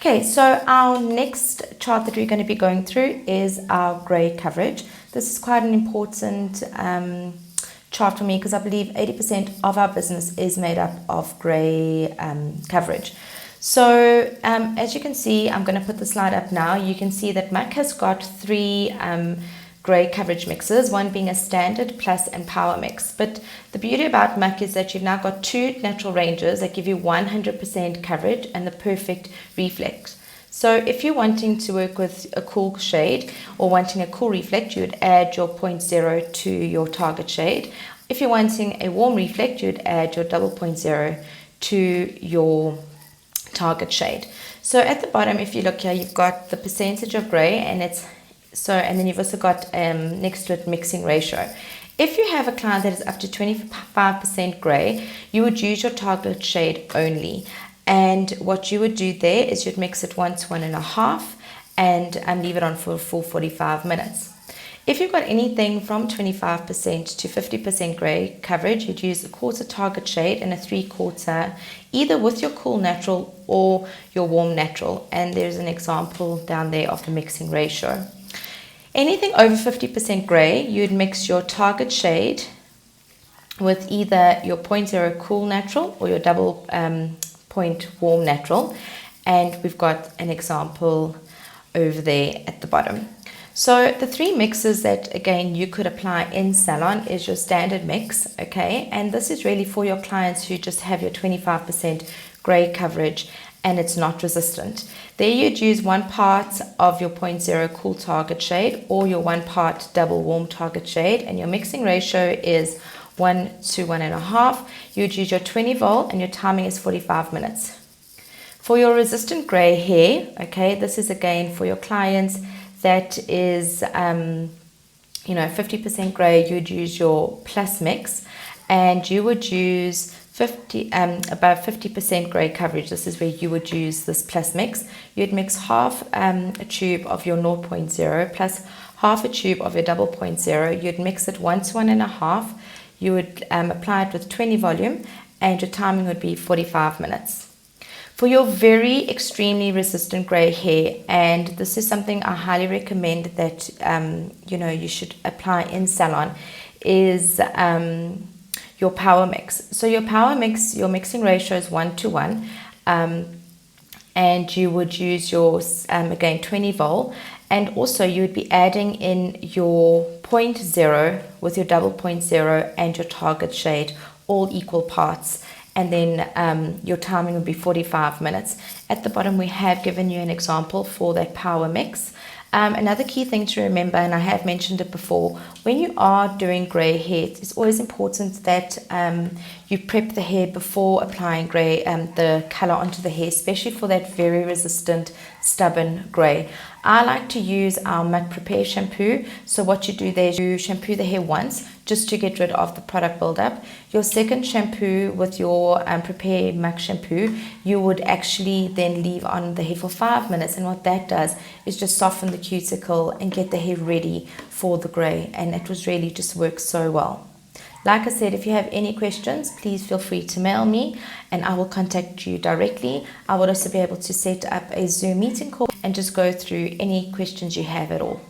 Okay, so our next chart that we're going to be going through is our grey coverage. This is quite an important chart for me because I believe 80% of our business is made up of grey coverage. So as you can see, I'm going to put the slide up now. You can see that Muk has got three grey coverage mixes, one being a standard, plus, and power mix. But the beauty about Muk is that you've now got two natural ranges that give you 100% coverage and the perfect reflect. So if you're wanting to work with a cool shade or wanting a cool reflect, you would add your 0.0 to your target shade. If you're wanting a warm reflect, you would add your double 0.0 to your target shade. So at the bottom, if you look here, you've got the percentage of grey, and then you've also got next to it mixing ratio. If you have a client that is up to 25% grey, you would use your target shade only. And what you would do there is you'd mix it 1 to 1.5 and leave it on for a full 45 minutes. If you've got anything from 25% to 50% grey coverage, you'd use a quarter target shade and a 3/4, either with your cool natural or your warm natural. And there's an example down there of the mixing ratio. Anything over 50% grey, you'd mix your target shade with either your 0.0 cool natural or your double point warm natural. And we've got an example over there at the bottom. So the three mixes that, again, you could apply in salon is your standard mix, okay? And this is really for your clients who just have your 25% grey coverage and it's not resistant. There you'd use 1 part of your 0.0 cool target shade or your 1 part double warm target shade, and your mixing ratio is 1 to 1.5. You'd use your 20 volt and your timing is 45 minutes. For your resistant grey hair, okay, this is again for your clients that is 50% grey, you'd use your plus mix, and you would use above 50% grey coverage. This is where you would use this plus mix. You'd mix half a tube of your 0.0 plus half a tube of your double 0.0. You'd mix it 1 to 1.5. You would apply it with 20 volume, and your timing would be 45 minutes. For your very extremely resistant grey hair, and this is something I highly recommend that you should apply in salon, is your power mix. So your power mix, your mixing ratio is 1 to 1, and you would use your again 20 vol, and also you would be adding in your 0.0 with your double 0.0 and your target shade, all equal parts. And then your timing would be 45 minutes. At the bottom, we have given you an example for that power mix. Another key thing to remember, and I have mentioned it before, when you are doing grey hair, it's always important that you prep the hair before applying grey, the colour onto the hair, especially for that very resistant, stubborn grey. I like to use our Muk Prepare shampoo. So what you do there is you shampoo the hair once just to get rid of the product buildup. Your second shampoo with your Prepare Muk shampoo, you would actually then leave on the hair for 5 minutes. And what that does is just soften the cuticle and get the hair ready for the grey. And it was really just works so well. Like I said, if you have any questions, please feel free to mail me and I will contact you directly. I will also be able to set up a Zoom meeting call and just go through any questions you have at all.